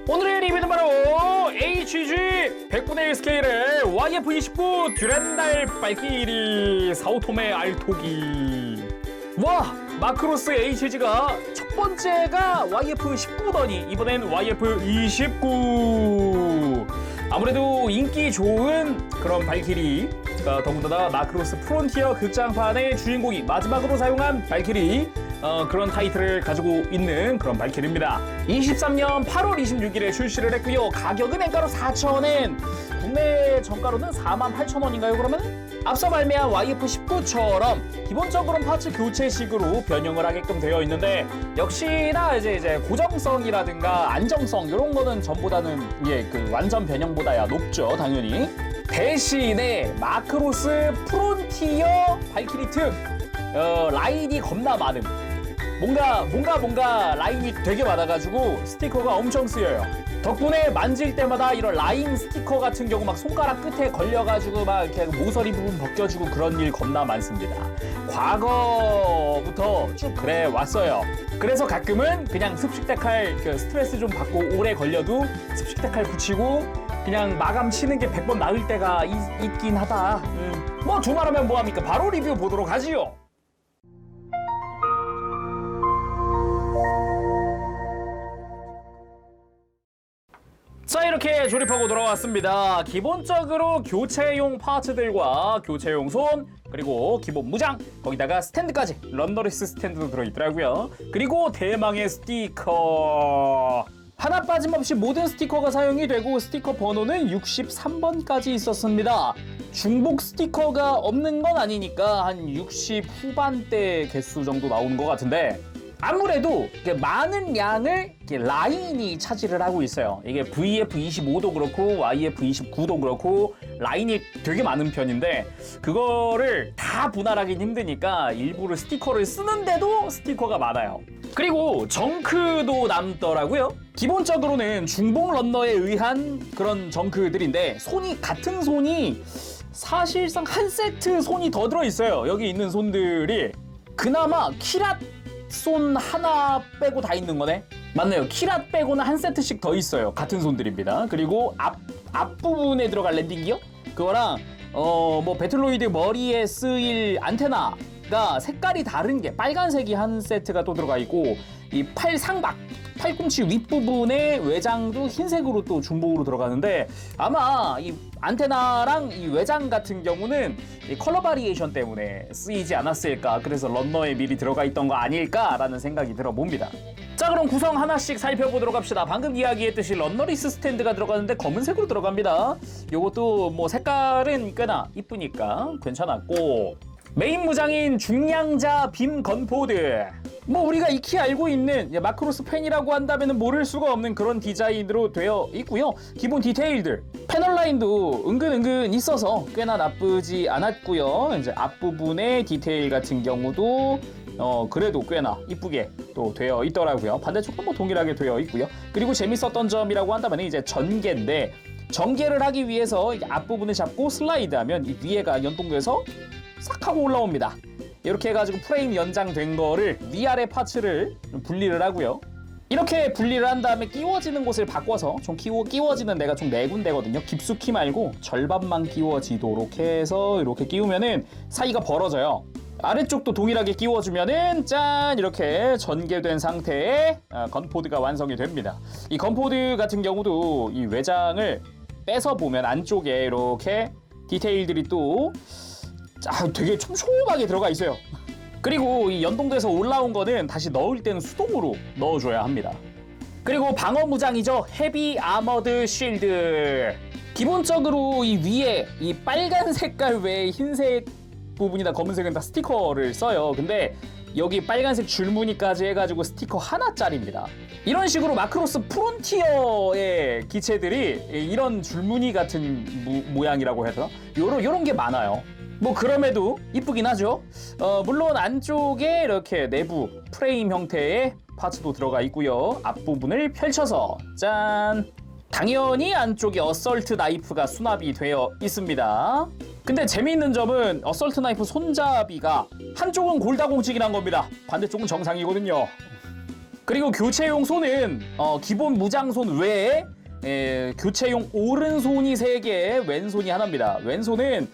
오늘의 리뷰는 바로 HG 100분의 1 스케일의 YF-29 듀란달 발키리 사오토메 알토기. 와! 마크로스 HG가 첫 번째가 YF-19더니 이번엔 YF-29. 아무래도 인기 좋은 그런 발키리, 더군다나 마크로스 프론티어 극장판의 주인공이 마지막으로 사용한 발키리, 그런 타이틀을 가지고 있는 그런 발키리입니다. 23년 8월 26일에 출시를 했고요. 가격은 엔가로 4,000엔, 국내 정가로는 48,000원인가요? 그러면 앞서 발매한 YF-19처럼 기본적으로는 파츠 교체식으로 변형을 하게끔 되어 있는데, 역시나 이제 고정성이라든가 안정성 이런 거는 전보다는 그 완전 변형보다야 높죠, 당연히. 대신에 마크로스 프론티어 발키리 특 라인이 겁나 많음. 뭔가 라인이 되게 많아가지고 스티커가 엄청 쓰여요. 덕분에 만질 때마다 이런 라인 스티커 같은 경우 막 손가락 끝에 걸려가지고 막 이렇게 모서리 부분 벗겨지고 그런 일 겁나 많습니다. 과거부터 쭉 그래 왔어요. 그래서 가끔은 그냥 습식대칼 스트레스 좀 받고 오래 걸려도 습식대칼 붙이고 그냥 마감 치는 게 100번 나을 때가 있긴 하다. 뭐 두말하면 뭐합니까? 바로 리뷰 보도록 하지요. 자, 이렇게 조립하고 돌아왔습니다. 기본적으로 교체용 파츠들과 교체용 손, 그리고 기본 무장, 거기다가 스탠드까지, 런너리스 스탠드도 들어있더라고요. 그리고 대망의 스티커. 하나 빠짐없이 모든 스티커가 사용이 되고 스티커 번호는 63번까지 있었습니다. 중복 스티커가 없는 건 아니니까 한 60 후반대 개수 정도 나오는 것 같은데, 아무래도 많은 양을 라인이 차지를 하고 있어요. 이게 VF-25도 그렇고 YF-29도 그렇고 라인이 되게 많은 편인데, 그거를 다 분할하긴 힘드니까 일부러 스티커를 쓰는데도 스티커가 많아요. 그리고 정크도 남더라고요. 기본적으로는 중복 런너에 의한 그런 정크들인데, 같은 손이 사실상 한 세트 손이 더 들어있어요. 여기 있는 손들이 그나마 키랏 손 하나 빼고 다 있는 거네? 맞네요. 키랏 빼고는 한 세트씩 더 있어요. 같은 손들입니다. 그리고 앞부분에 들어갈 랜딩 기어? 그거랑 뭐 배틀로이드 머리에 쓰일 안테나가 색깔이 다른 게 빨간색이 한 세트가 또 들어가 있고, 이 팔꿈치 윗부분의 외장도 흰색으로 또 중복으로 들어가는데, 아마 이 안테나랑 이 외장 같은 경우는 이 컬러 바리에이션 때문에 쓰이지 않았을까, 그래서 런너에 미리 들어가 있던 거 아닐까라는 생각이 들어봅니다. 자, 그럼 구성 하나씩 살펴보도록 합시다. 방금 이야기했듯이 런너리스 스탠드가 들어가는데 검은색으로 들어갑니다. 요것도 뭐 색깔은 꽤나 이쁘니까 괜찮았고, 메인 무장인 중량자 빔 건포드, 뭐 우리가 익히 알고 있는 마크로스 팬이라고 한다면 모를 수가 없는 그런 디자인으로 되어 있고요. 기본 디테일들, 패널 라인도 은근 있어서 꽤나 나쁘지 않았고요. 이제 앞부분의 디테일 같은 경우도 그래도 꽤나 이쁘게 또 되어 있더라고요. 반대쪽도 뭐 동일하게 되어 있고요. 그리고 재밌었던 점이라고 한다면 이제 전개인데, 전개를 하기 위해서 앞부분을 잡고 슬라이드하면 이 위에가 연동돼서 싹 하고 올라옵니다. 이렇게 해가지고 프레임 연장된 거를 위아래 파츠를 분리를 하고요. 이렇게 분리를 한 다음에 끼워지는 곳을 바꿔서 좀 끼워지는 데가 총 4군데거든요. 깊숙이 말고 절반만 끼워지도록 해서 이렇게 끼우면은 사이가 벌어져요. 아래쪽도 동일하게 끼워주면은 짠! 이렇게 전개된 상태의 건포드가 완성이 됩니다. 이 건포드 같은 경우도 이 외장을 빼서 보면 안쪽에 이렇게 디테일들이 또 되게 촘촘하게 들어가 있어요. 그리고 이 연동돼서 올라온 거는 다시 넣을 때는 수동으로 넣어줘야 합니다. 그리고 방어 무장이죠. 헤비 아머드 쉴드. 기본적으로 이 위에 이 빨간 색깔 외에 흰색 부분이나 검은색은 다 스티커를 써요. 근데 여기 빨간색 줄무늬까지 해가지고 스티커 하나짜리입니다. 이런 식으로 마크로스 프론티어의 기체들이 이런 줄무늬 같은 모양이라고 해서 요런 게 많아요. 뭐 그럼에도 이쁘긴 하죠. 물론 안쪽에 이렇게 내부 프레임 형태의 파츠도 들어가 있고요. 앞부분을 펼쳐서 짠! 당연히 안쪽에 어설트 나이프가 수납이 되어 있습니다. 근데 재미있는 점은 어설트 나이프 손잡이가 한쪽은 골다공증이란 겁니다. 반대쪽은 정상이거든요. 그리고 교체용 손은 기본 무장손 외에 교체용 오른손이 3개, 왼손이 하나입니다. 왼손은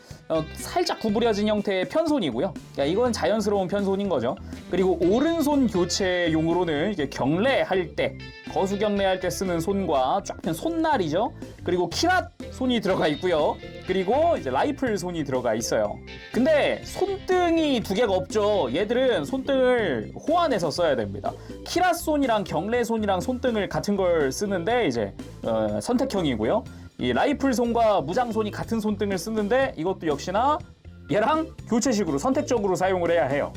살짝 구부려진 형태의 편손이고요. 그러니까 이건 자연스러운 편손인 거죠. 그리고 오른손 교체용으로는 이게 경례할 때, 거수 경례할 때 쓰는 손과 쫙 편 손날이죠. 그리고 키랏 손이 들어가 있고요. 그리고 이제 라이플 손이 들어가 있어요. 근데 손등이 2개가 없죠. 얘들은 손등을 호환해서 써야 됩니다. 키랏 손이랑 경례 손이랑 손등을 같은 걸 쓰는데 이제 선택형이고요. 이 라이플 손과 무장 손이 같은 손등을 쓰는데 이것도 역시나 얘랑 교체식으로 선택적으로 사용을 해야 해요.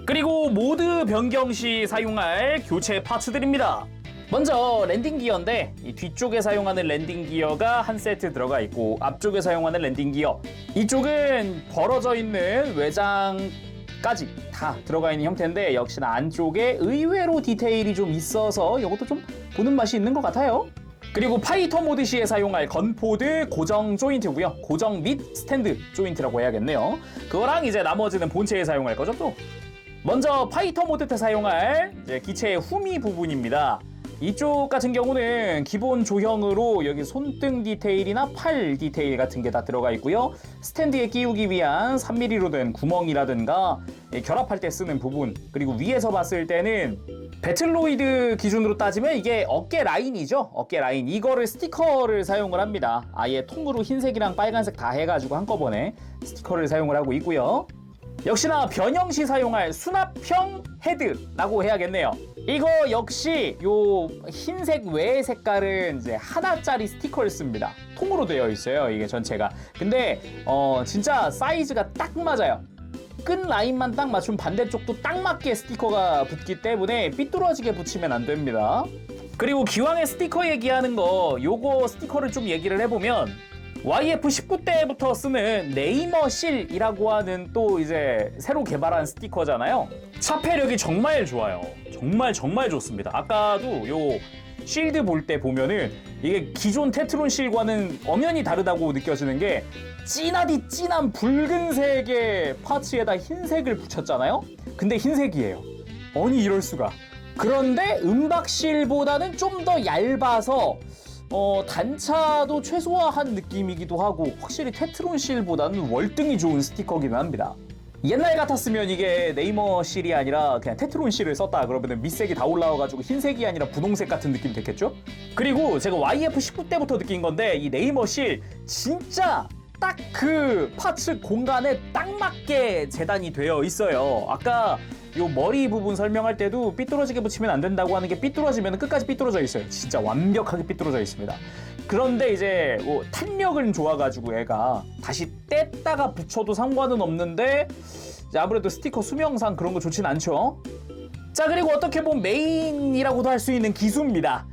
그리고 모드 변경 시 사용할 교체 파츠들입니다. 먼저 랜딩 기어인데 이 뒤쪽에 사용하는 랜딩 기어가 한 세트 들어가 있고 앞쪽에 사용하는 랜딩 기어 이쪽은 벌어져 있는 외장까지 다 들어가 있는 형태인데 역시나 안쪽에 의외로 디테일이 좀 있어서 이것도 좀 보는 맛이 있는 것 같아요. 그리고 파이터 모드 시에 사용할 건포드 고정 조인트고요. 고정 및 스탠드 조인트라고 해야겠네요. 그거랑 이제 나머지는 본체에 사용할 거죠 또. 먼저 파이터 모드 때 사용할 이제 기체의 후미 부분입니다. 이쪽 같은 경우는 기본 조형으로 여기 손등 디테일이나 팔 디테일 같은 게 다 들어가 있고요. 스탠드에 끼우기 위한 3mm로 된 구멍이라든가 결합할 때 쓰는 부분, 그리고 위에서 봤을 때는 배틀로이드 기준으로 따지면 이게 어깨 라인이죠. 어깨 라인. 이거를 스티커를 사용을 합니다. 아예 통으로 흰색이랑 빨간색 다 해가지고 한꺼번에 스티커를 사용을 하고 있고요. 역시나 변형 시 사용할 수납형 헤드라고 해야겠네요. 이거 역시 요 흰색 외의 색깔은 이제 하나짜리 스티커를 씁니다. 통으로 되어 있어요, 이게 전체가. 근데 진짜 사이즈가 딱 맞아요. 끈 라인만 딱 맞추면 반대쪽도 딱 맞게 스티커가 붙기 때문에 삐뚤어지게 붙이면 안 됩니다. 그리고 기왕에 스티커 얘기하는 거, 요거 스티커를 좀 얘기를 해보면 YF19 때부터 쓰는 네이머실이라고 하는 또 이제 새로 개발한 스티커잖아요. 차폐력이 정말 좋아요. 정말 좋습니다. 아까도 요 실드 볼 때 보면은 이게 기존 테트론 실과는 엄연히 다르다고 느껴지는 게 진하디 진한 붉은색의 파츠에다 흰색을 붙였잖아요. 근데 흰색이에요. 아니 이럴 수가. 그런데 은박실보다는 좀 더 얇아서 단차도 최소화한 느낌이기도 하고 확실히 테트론 실보다는 월등히 좋은 스티커긴 합니다. 옛날 같았으면 이게 네이머 실이 아니라 그냥 테트론 실을 썼다 그러면 밑색이 다 올라와가지고 흰색이 아니라 분홍색 같은 느낌이 됐겠죠? 그리고 제가 YF19 때부터 느낀 건데 이 네이머 실 진짜 딱 그 파츠 공간에 딱 맞게 재단이 되어 있어요. 아까 요 머리 부분 설명할 때도 삐뚤어지게 붙이면 안 된다고 하는 게 삐뚤어지면 끝까지 삐뚤어져 있어요. 진짜 완벽하게 삐뚤어져 있습니다. 그런데 이제 뭐 탄력은 좋아가지고 얘가 다시 뗐다가 붙여도 상관은 없는데 이제 아무래도 스티커 수명상 그런 거 좋진 않죠. 자, 그리고 어떻게 보면 메인이라고도 할 수 있는 기수입니다.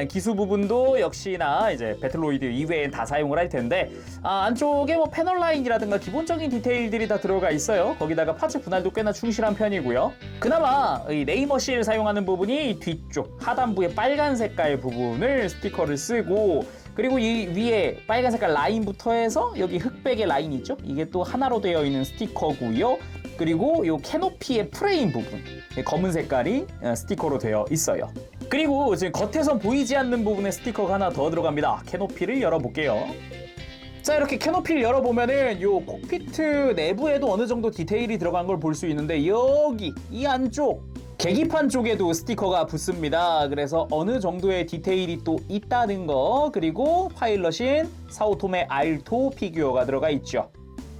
기수 부분도 역시나 이제 배틀로이드 이외엔 다 사용을 할 텐데 안쪽에 뭐 패널 라인이라든가 기본적인 디테일들이 다 들어가 있어요. 거기다가 파츠 분할도 꽤나 충실한 편이고요. 그나마 이 네이머실 사용하는 부분이 뒤쪽 하단부의 빨간 색깔 부분을 스티커를 쓰고, 그리고 이 위에 빨간 색깔 라인부터 해서 여기 흑백의 라인 있죠? 이게 또 하나로 되어 있는 스티커고요. 그리고 이 캐노피의 프레임 부분 검은 색깔이 스티커로 되어 있어요. 그리고 지금 겉에선 보이지 않는 부분에 스티커가 하나 더 들어갑니다. 캐노피를 열어볼게요. 자, 이렇게 캐노피를 열어보면은 요 콕피트 내부에도 어느 정도 디테일이 들어간 걸 볼 수 있는데 여기 이 안쪽 계기판 쪽에도 스티커가 붙습니다. 그래서 어느 정도의 디테일이 또 있다는 거, 그리고 파일럿인 사오토메 알토 피규어가 들어가 있죠.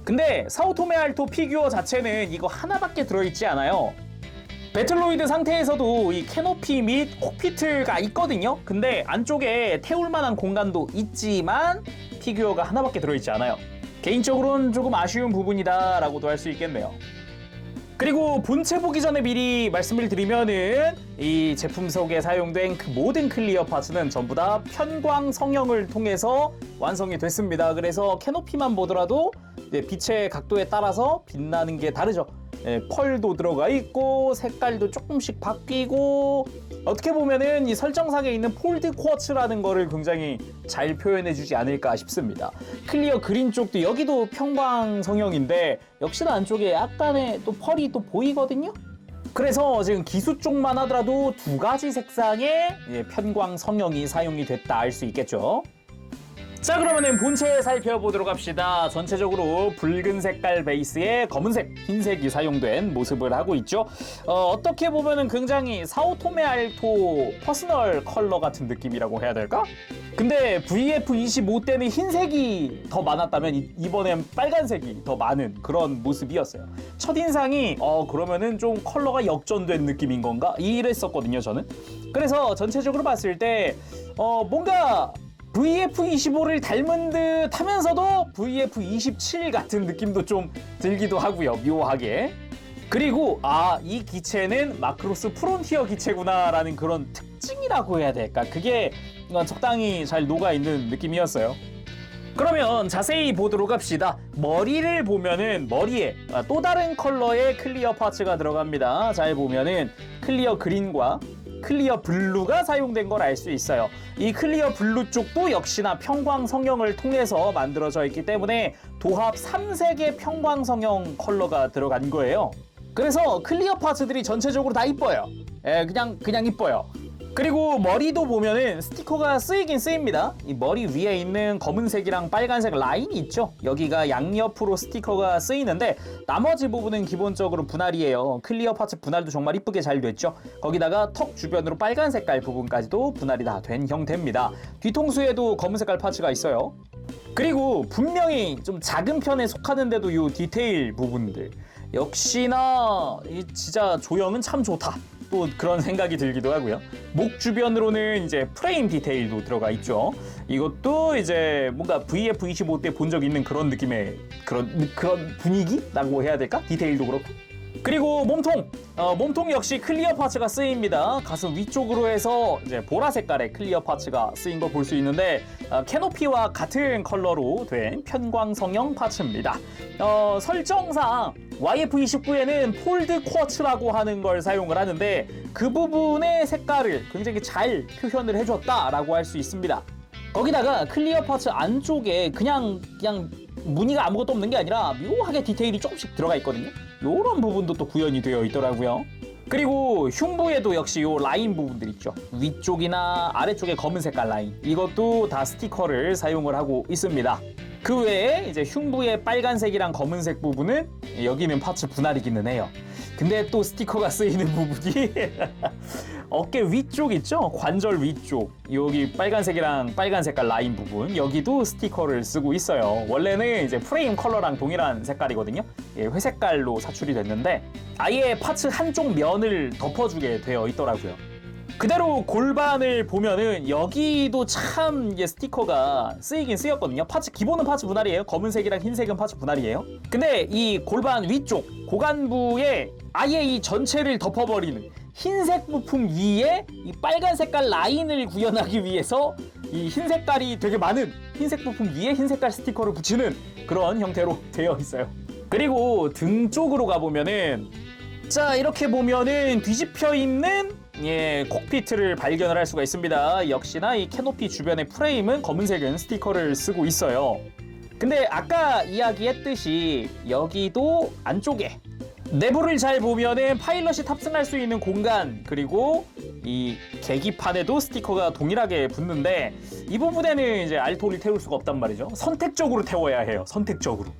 근데 사오토메 알토 피규어 자체는 이거 하나밖에 들어있지 않아요. 배틀로이드 상태에서도 이 캐노피 및 콕피트가 있거든요. 근데 안쪽에 태울 만한 공간도 있지만 피규어가 하나밖에 들어있지 않아요. 개인적으로는 조금 아쉬운 부분이다 라고도 할 수 있겠네요. 그리고 본체 보기 전에 미리 말씀을 드리면은 이 제품 속에 사용된 그 모든 클리어 파츠는 전부 다 편광 성형을 통해서 완성이 됐습니다. 그래서 캐노피만 보더라도 빛의 각도에 따라서 빛나는 게 다르죠. 펄도 들어가 있고 색깔도 조금씩 바뀌고, 어떻게 보면은 이 설정상에 있는 폴드 쿼츠라는 거를 굉장히 잘 표현해주지 않을까 싶습니다. 클리어 그린 쪽도 여기도 편광 성형인데 역시나 안쪽에 약간의 또 펄이 또 보이거든요. 그래서 지금 기수 쪽만 하더라도 두 가지 색상의 편광 성형이 사용이 됐다 알 수 있겠죠. 자, 그러면은 본체 살펴보도록 합시다. 전체적으로 붉은 색깔 베이스에 검은색, 흰색이 사용된 모습을 하고 있죠. 어떻게 보면은 굉장히 사오토메 알토 퍼스널 컬러 같은 느낌이라고 해야 될까? 근데 VF25 때는 흰색이 더 많았다면 이번엔 빨간색이 더 많은 그런 모습이었어요. 첫인상이 그러면은 좀 컬러가 역전된 느낌인 건가? 이랬었거든요, 저는. 그래서 전체적으로 봤을 때 뭔가 VF25를 닮은 듯 하면서도 VF27 같은 느낌도 좀 들기도 하고요. 묘하게. 그리고 이 기체는 마크로스 프론티어 기체구나 라는 그런 특징이라고 해야 될까? 그게 적당히 잘 녹아있는 느낌이었어요. 그러면 자세히 보도록 합시다. 머리를 보면은 머리에 또 다른 컬러의 클리어 파츠가 들어갑니다. 잘 보면은 클리어 그린과 클리어 블루가 사용된 걸 알 수 있어요. 이 클리어 블루 쪽도 역시나 평광 성형을 통해서 만들어져 있기 때문에 도합 3색의 평광 성형 컬러가 들어간 거예요. 그래서 클리어 파츠들이 전체적으로 다 이뻐요. 그냥 이뻐요. 그리고 머리도 보면은 스티커가 쓰이긴 쓰입니다. 이 머리 위에 있는 검은색이랑 빨간색 라인이 있죠. 여기가 양옆으로 스티커가 쓰이는데 나머지 부분은 기본적으로 분할이에요. 클리어 파츠 분할도 정말 이쁘게 잘 됐죠. 거기다가 턱 주변으로 빨간 색깔 부분까지도 분할이 다 된 형태입니다. 뒤통수에도 검은 색깔 파츠가 있어요. 그리고 분명히 좀 작은 편에 속하는데도 이 디테일 부분들 역시나 진짜 조형은 참 좋다. 또 그런 생각이 들기도 하고요. 목 주변으로는 이제 프레임 디테일도 들어가 있죠. 이것도 이제 뭔가 VF25 때 본 적 있는 그런 느낌의 그런 분위기라고 해야 될까? 디테일도 그렇고. 그리고 몸통 역시 클리어 파츠가 쓰입니다. 가슴 위쪽으로 해서 이제 보라 색깔의 클리어 파츠가 쓰인 거 볼 수 있는데 캐노피와 같은 컬러로 된 편광 성형 파츠입니다. 설정상 YF29에는 폴드 쿼츠라고 하는 걸 사용을 하는데 그 부분의 색깔을 굉장히 잘 표현을 해줬다라고 할 수 있습니다. 거기다가 클리어 파츠 안쪽에 그냥 무늬가 아무것도 없는 게 아니라 묘하게 디테일이 조금씩 들어가 있거든요. 요런 부분도 또 구현이 되어 있더라고요. 그리고 흉부에도 역시 요 라인 부분들 있죠. 위쪽이나 아래쪽에 검은 색깔 라인, 이것도 다 스티커를 사용을 하고 있습니다. 그 외에 이제 흉부의 빨간색이랑 검은색 부분은 여기는 파츠 분할이기는 해요. 근데 또 스티커가 쓰이는 부분이 어깨 위쪽 있죠? 관절 위쪽, 여기 빨간색이랑 빨간 색깔 라인 부분, 여기도 스티커를 쓰고 있어요. 원래는 이제 프레임 컬러랑 동일한 색깔이거든요. 회색깔로 사출이 됐는데 아예 파츠 한쪽 면을 덮어주게 되어 있더라고요. 그대로 골반을 보면은 여기도 참 이게 스티커가 쓰이긴 쓰였거든요. 파츠 기본은 파츠 분할이에요. 검은색이랑 흰색은 파츠 분할이에요. 근데 이 골반 위쪽 고관부에 아예 이 전체를 덮어버리는 흰색 부품 위에 이 빨간 색깔 라인을 구현하기 위해서 이 흰 색깔이 되게 많은 흰색 부품 위에 흰 색깔 스티커를 붙이는 그런 형태로 되어 있어요. 그리고 등 쪽으로 가보면은 자, 이렇게 보면은 뒤집혀 있는 콕피트를 발견을 할 수가 있습니다. 역시나 이 캐노피 주변의 프레임은 검은색은 스티커를 쓰고 있어요. 근데 아까 이야기했듯이 여기도 안쪽에 내부를 잘 보면은 파일럿이 탑승할 수 있는 공간, 그리고 이 계기판에도 스티커가 동일하게 붙는데 이 부분에는 이제 알토를 태울 수가 없단 말이죠. 선택적으로 태워야 해요. 선택적으로.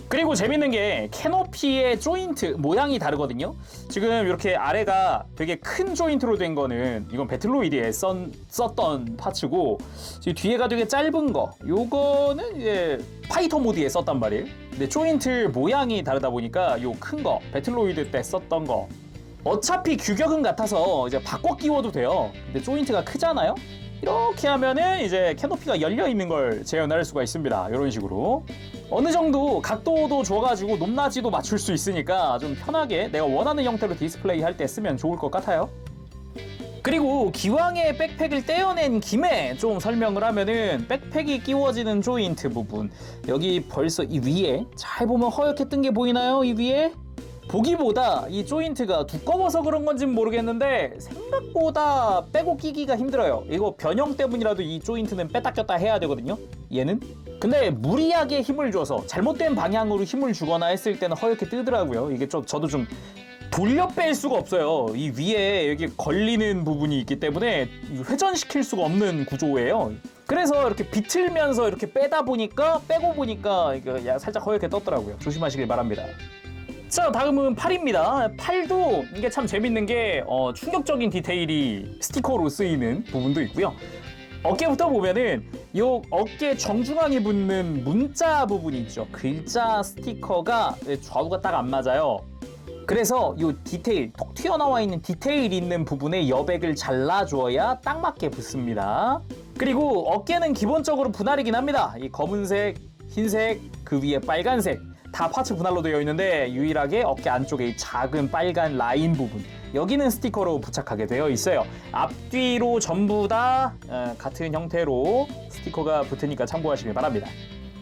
그리고 재밌는 게 캐노피의 조인트 모양이 다르거든요. 지금 이렇게 아래가 되게 큰 조인트로 된 거는 이건 배틀로이드에 썼던 파츠고, 지금 뒤에가 되게 짧은 거, 요거는 이제 파이터 모드에 썼단 말이에요. 근데 조인트 모양이 다르다 보니까 요 큰 거 배틀로이드 때 썼던 거 어차피 규격은 같아서 이제 바꿔 끼워도 돼요. 근데 조인트가 크잖아요. 이렇게 하면은 이제 캐노피가 열려 있는 걸 재현할 수가 있습니다. 이런 식으로 어느 정도 각도도 줘가지고 높낮이도 맞출 수 있으니까 좀 편하게 내가 원하는 형태로 디스플레이 할 때 쓰면 좋을 것 같아요. 그리고 기왕에 백팩을 떼어낸 김에 좀 설명을 하면은 백팩이 끼워지는 조인트 부분, 여기 벌써 이 위에 잘 보면 허옇게 뜬 게 보이나요? 이 위에? 보기보다 이 조인트가 두꺼워서 그런 건지는 모르겠는데 생각보다 빼고 끼기가 힘들어요. 이거 변형 때문이라도 이 조인트는 뺐다 꼈다 해야 되거든요, 얘는. 근데 무리하게 힘을 줘서 잘못된 방향으로 힘을 주거나 했을 때는 허옇게 뜨더라고요. 이게 저도 좀 돌려 뺄 수가 없어요. 이 위에 여기 걸리는 부분이 있기 때문에 회전시킬 수가 없는 구조예요. 그래서 이렇게 비틀면서 이렇게 빼다 보니까 빼고 보니까 이게 살짝 허옇게 떴더라고요. 조심하시길 바랍니다. 자, 다음은 팔입니다. 팔도 이게 참 재밌는 게 충격적인 디테일이 스티커로 쓰이는 부분도 있고요. 어깨부터 보면은 요 어깨 정중앙에 붙는 문자 부분이 있죠. 글자 스티커가 좌우가 딱 안 맞아요. 그래서 이 디테일, 톡 튀어나와 있는 디테일 있는 부분에 여백을 잘라줘야 딱 맞게 붙습니다. 그리고 어깨는 기본적으로 분할이긴 합니다. 이 검은색, 흰색, 그 위에 빨간색 다 파츠 분할로 되어 있는데 유일하게 어깨 안쪽에 이 작은 빨간 라인 부분 여기는 스티커로 부착하게 되어 있어요. 앞뒤로 전부 다 같은 형태로 스티커가 붙으니까 참고하시길 바랍니다.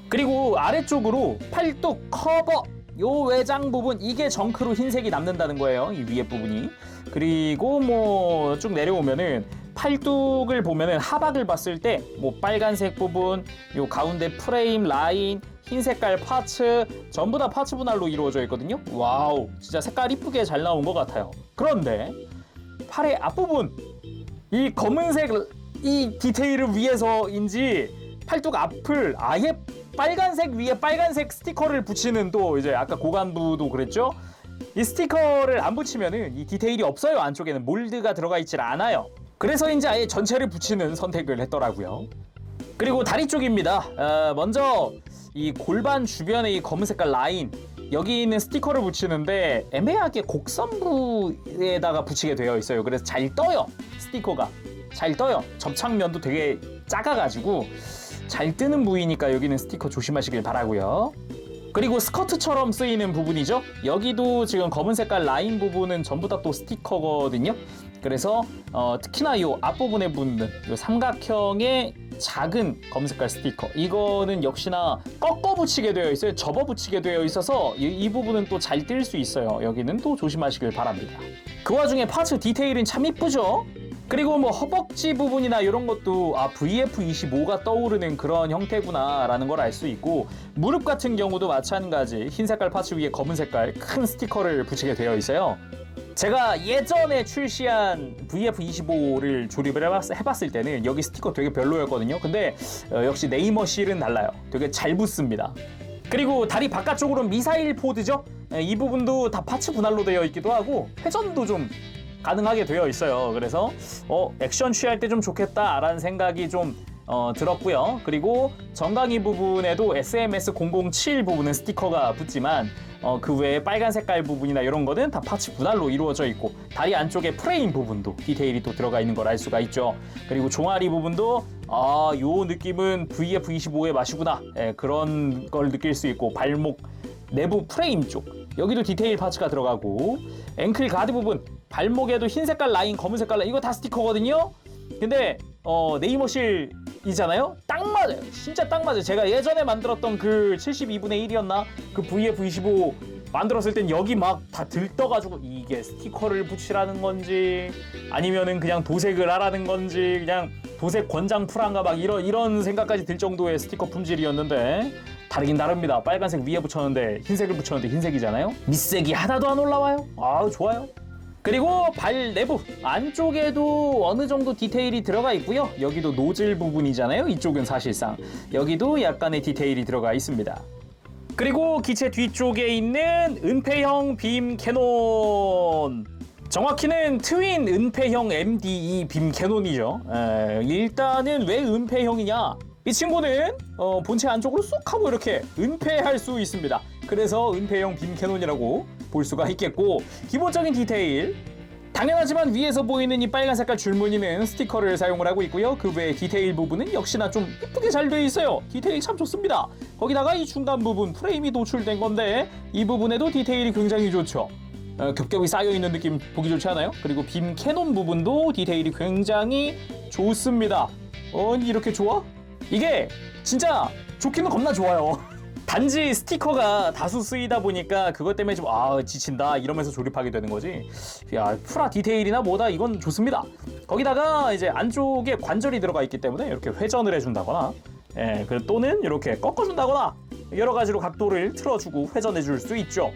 그리고 아래쪽으로 팔뚝 커버 요 외장 부분 이게 정크로 흰색이 남는다는 거예요. 이 위에 부분이. 그리고 뭐 쭉 내려오면은 팔뚝을 보면은 하박을 봤을 때 뭐 빨간색 부분, 요 가운데 프레임 라인, 흰 색깔 파츠 전부 다 파츠 분할로 이루어져 있거든요. 와우, 진짜 색깔 이쁘게 잘 나온 것 같아요. 그런데 팔의 앞부분 이 검은색 이 디테일을 위해서인지 팔뚝 앞을 아예 빨간색 위에 빨간색 스티커를 붙이는 또 이제 아까 고관부도 그랬죠? 이 스티커를 안 붙이면은 이 디테일이 없어요. 안쪽에는 몰드가 들어가 있질 않아요. 그래서인지 아예 전체를 붙이는 선택을 했더라고요. 그리고 다리 쪽입니다. 먼저 이 골반 주변에 이 검은 색깔 라인 여기 있는 스티커를 붙이는데 애매하게 곡선부에다가 붙이게 되어 있어요. 그래서 잘 떠요. 스티커가 잘 떠요. 접착면도 되게 작아가지고 잘 뜨는 부위니까 여기는 스티커 조심하시길 바라고요. 그리고 스커트처럼 쓰이는 부분이죠. 여기도 지금 검은 색깔 라인 부분은 전부 다 또 스티커거든요. 그래서 특히나 이 앞부분에 붙는 이 삼각형의 작은 검은 색깔 스티커 이거는 역시나 꺾어 붙이게 되어 있어요. 접어 붙이게 되어 있어서 이 부분은 또 잘 뜰 수 있어요. 여기는 또 조심하시길 바랍니다. 그 와중에 파츠 디테일은 참 이쁘죠. 그리고 뭐 허벅지 부분이나 이런 것도 VF25가 떠오르는 그런 형태구나 라는 걸 알 수 있고 무릎 같은 경우도 마찬가지 흰 색깔 파츠 위에 검은 색깔 큰 스티커를 붙이게 되어 있어요. 제가 예전에 출시한 VF25를 조립을 해봤을 때는 여기 스티커 되게 별로였거든요. 근데 역시 네이머실은 달라요. 되게 잘 붙습니다. 그리고 다리 바깥쪽으로는 미사일 포드죠. 이 부분도 다 파츠 분할로 되어 있기도 하고 회전도 좀 가능하게 되어 있어요. 그래서 액션 취할 때 좀 좋겠다라는 생각이 좀 들었고요. 그리고 정강이 부분에도 SMS007 부분은 스티커가 붙지만 그 외에 빨간 색깔 부분이나 이런 거는 다 파츠 분할로 이루어져 있고 다리 안쪽에 프레임 부분도 디테일이 또 들어가 있는 걸 알 수가 있죠. 그리고 종아리 부분도 요 느낌은 VF25의 맛이구나 그런 걸 느낄 수 있고 발목 내부 프레임 쪽 여기도 디테일 파츠가 들어가고 앵클 가드 부분 발목에도 흰 색깔 라인 검은 색깔 라인 이거 다 스티커거든요. 근데 네이머실이잖아요. 딱 맞아요. 진짜 딱 맞아요. 제가 예전에 만들었던 그 72분의 1이었나 그 VF25 만들었을 땐 여기 막 다 들떠가지고 이게 스티커를 붙이라는 건지 아니면은 그냥 도색을 하라는 건지 그냥 도색 권장 풀한가 막 이런 생각까지 들 정도의 스티커 품질이었는데 다르긴 다릅니다. 빨간색 위에 붙였는데 흰색을 붙였는데 흰색이잖아요. 밑색이 하나도 안 올라와요. 좋아요. 그리고 발 내부 안쪽에도 어느 정도 디테일이 들어가 있고요. 여기도 노즐 부분이잖아요. 이쪽은 사실상 여기도 약간의 디테일이 들어가 있습니다. 그리고 기체 뒤쪽에 있는 은폐형 빔 캐논 정확히는 트윈 은폐형 MDE 빔 캐논이죠. 일단은 왜 은폐형이냐 이 친구는 본체 안쪽으로 쏙 하고 이렇게 은폐할 수 있습니다. 그래서 은폐형 빔 캐논이라고 볼 수가 있겠고 기본적인 디테일 당연하지만 위에서 보이는 이 빨간 색깔 줄무늬는 스티커를 사용을 하고 있고요. 그 외에 디테일 부분은 역시나 좀 예쁘게 잘 되어 있어요. 디테일이 참 좋습니다. 거기다가 이 중간 부분 프레임이 노출된 건데 이 부분에도 디테일이 굉장히 좋죠. 겹겹이 쌓여있는 느낌 보기 좋지 않아요? 그리고 빔 캐논 부분도 디테일이 굉장히 좋습니다. 이렇게 좋아? 이게 진짜 좋기는 겁나 좋아요. 단지 스티커가 다수 쓰이다 보니까 그것 때문에 좀 지친다 이러면서 조립하게 되는 거지. 야, 프라 디테일이나 뭐다 이건 좋습니다. 거기다가 이제 안쪽에 관절이 들어가 있기 때문에 이렇게 회전을 해준다거나 또는 이렇게 꺾어준다거나 여러 가지로 각도를 틀어주고 회전해 줄 수 있죠.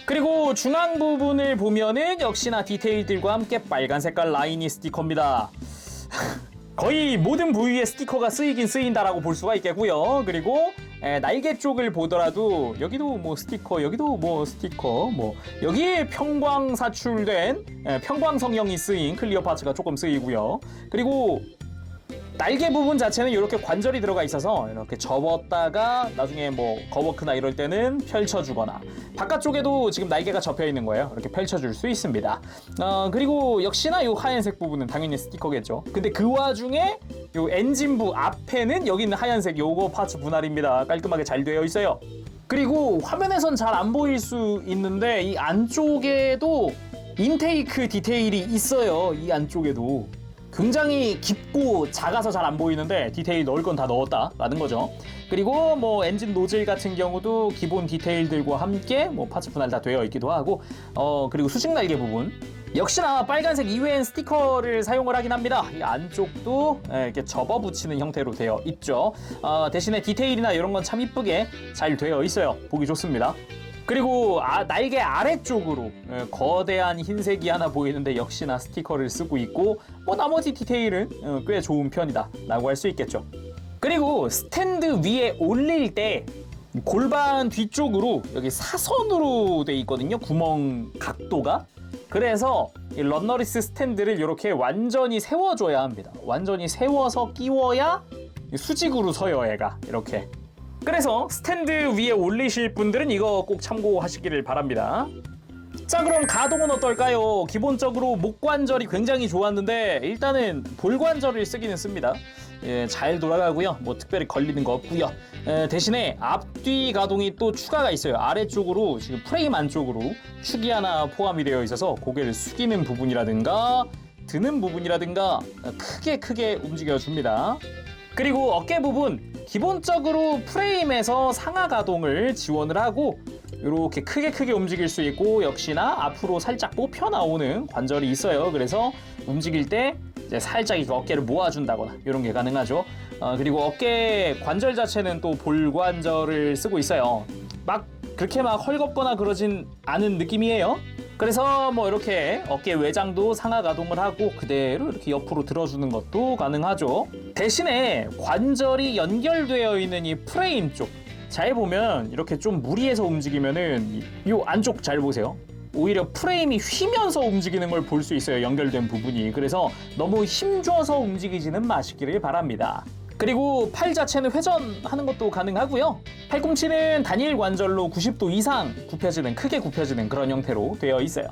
그리고 중앙 부분을 보면은 역시나 디테일들과 함께 빨간 색깔 라인이 스티커입니다. 거의 모든 부위에 스티커가 쓰이긴 쓰인다라고 볼 수가 있겠고요. 그리고 날개 쪽을 보더라도 여기도 뭐 스티커, 여기도 뭐 스티커, 뭐 여기에 평광 사출된 평광 성형이 쓰인 클리어 파츠가 조금 쓰이고요. 그리고 날개 부분 자체는 이렇게 관절이 들어가 있어서 이렇게 접었다가 나중에 뭐 거워크나 이럴 때는 펼쳐주거나, 바깥쪽에도 지금 날개가 접혀 있는 거예요. 이렇게 펼쳐줄 수 있습니다. 그리고 역시나 이 하얀색 부분은 당연히 스티커겠죠. 근데 그 와중에 이 엔진부 앞에는 여기 있는 하얀색 요거 파츠 분할입니다. 깔끔하게 잘 되어 있어요. 그리고 화면에선 잘 안 보일 수 있는데 이 안쪽에도 인테이크 디테일이 있어요. 이 안쪽에도 굉장히 깊고 작아서 잘 안 보이는데 디테일 넣을 건 다 넣었다라는 거죠. 그리고 뭐 엔진 노즐 같은 경우도 기본 디테일들과 함께 뭐 파츠 분할 다 되어 있기도 하고, 그리고 수직 날개 부분 역시나 빨간색 이외엔 스티커를 사용을 하긴 합니다. 이 안쪽도 이렇게 접어 붙이는 형태로 되어 있죠. 대신에 디테일이나 이런 건 참 이쁘게 잘 되어 있어요. 보기 좋습니다. 그리고 날개 아래쪽으로 거대한 흰색이 하나 보이는데 역시나 스티커를 쓰고 있고, 뭐 나머지 디테일은 꽤 좋은 편이다 라고 할 수 있겠죠. 그리고 스탠드 위에 올릴 때 골반 뒤쪽으로 여기 사선으로 돼 있거든요. 구멍 각도가. 그래서 이 런너리스 스탠드를 이렇게 완전히 세워줘야 합니다. 완전히 세워서 끼워야 수직으로 서요, 얘가. 이렇게. 그래서 스탠드 위에 올리실 분들은 이거 꼭 참고하시기를 바랍니다. 자, 그럼 가동은 어떨까요? 기본적으로 목 관절이 굉장히 좋았는데 일단은 볼 관절을 쓰기는 씁니다. 잘 돌아가고요. 뭐 특별히 걸리는 거 없고요. 대신에 앞뒤 가동이 또 추가가 있어요. 아래쪽으로 지금 프레임 안쪽으로 축이 하나 포함이 되어 있어서 고개를 숙이는 부분이라든가 드는 부분이라든가 크게 움직여줍니다. 그리고 어깨 부분 기본적으로 프레임에서 상하 가동을 지원을 하고 이렇게 크게 움직일 수 있고, 역시나 앞으로 살짝 뽑혀 나오는 관절이 있어요. 그래서 움직일 때 이제 살짝 이거 어깨를 모아준다거나 이런 게 가능하죠. 그리고 어깨 관절 자체는 또 볼관절을 쓰고 있어요. 막 그렇게 막 헐겁거나 그러진 않은 느낌이에요. 그래서 뭐 이렇게 어깨 외장도 상하 가동을 하고 그대로 이렇게 옆으로 들어주는 것도 가능하죠. 대신에 관절이 연결되어 있는 이 프레임 쪽 잘 보면 이렇게 좀 무리해서 움직이면은 이 안쪽 잘 보세요. 오히려 프레임이 휘면서 움직이는 걸 볼 수 있어요. 연결된 부분이. 그래서 너무 힘줘서 움직이지는 마시기를 바랍니다. 그리고 팔 자체는 회전하는 것도 가능하고요. 팔꿈치는 단일 관절로 90도 이상 굽혀지는, 크게 굽혀지는 그런 형태로 되어 있어요.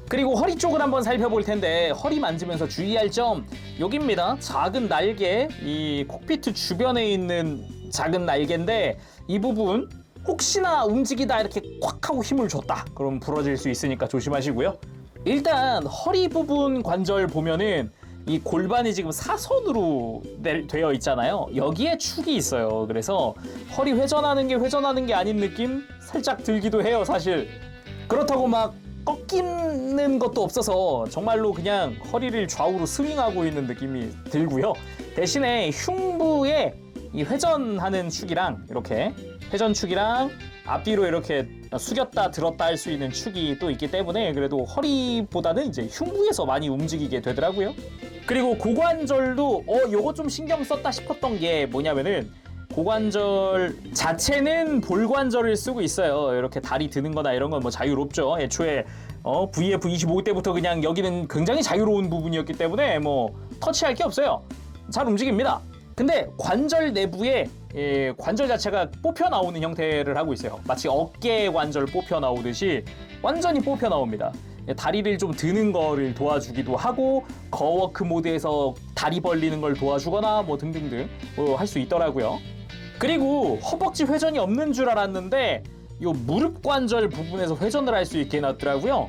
그리고 허리 쪽을 한번 살펴볼 텐데 허리 만지면서 주의할 점 여기입니다. 작은 날개, 이 콕피트 주변에 있는 작은 날개인데 이 부분 혹시나 움직이다 이렇게 콱 하고 힘을 줬다 그럼 부러질 수 있으니까 조심하시고요. 일단 허리 부분 관절 보면은 이 골반이 지금 사선으로 되어 있잖아요. 여기에 축이 있어요. 그래서 허리 회전하는 게 아닌 느낌 살짝 들기도 해요, 사실. 그렇다고 막 꺾이는 것도 없어서 정말로 그냥 허리를 좌우로 스윙하고 있는 느낌이 들고요. 대신에 흉부에 이 회전하는 축이랑 이렇게 회전축이랑 앞뒤로 이렇게 숙였다 들었다 할 수 있는 축이 또 있기 때문에 그래도 허리보다는 이제 흉부에서 많이 움직이게 되더라고요. 그리고 고관절도 요거 좀 신경 썼다 싶었던 게 뭐냐면은 고관절 자체는 볼관절을 쓰고 있어요. 이렇게 다리 드는 거나 이런 건 뭐 자유롭죠. 애초에 VF 25 때부터 그냥 여기는 굉장히 자유로운 부분이었기 때문에 뭐 터치할 게 없어요. 잘 움직입니다. 근데 관절 내부에 관절 자체가 뽑혀 나오는 형태를 하고 있어요. 마치 어깨 관절 뽑혀 나오듯이 완전히 뽑혀 나옵니다. 다리를 좀 드는 거를 도와주기도 하고 거워크 모드에서 다리 벌리는 걸 도와주거나 뭐 등등등 뭐 할 수 있더라고요. 그리고 허벅지 회전이 없는 줄 알았는데 요 무릎 관절 부분에서 회전을 할 수 있게 해놨더라고요.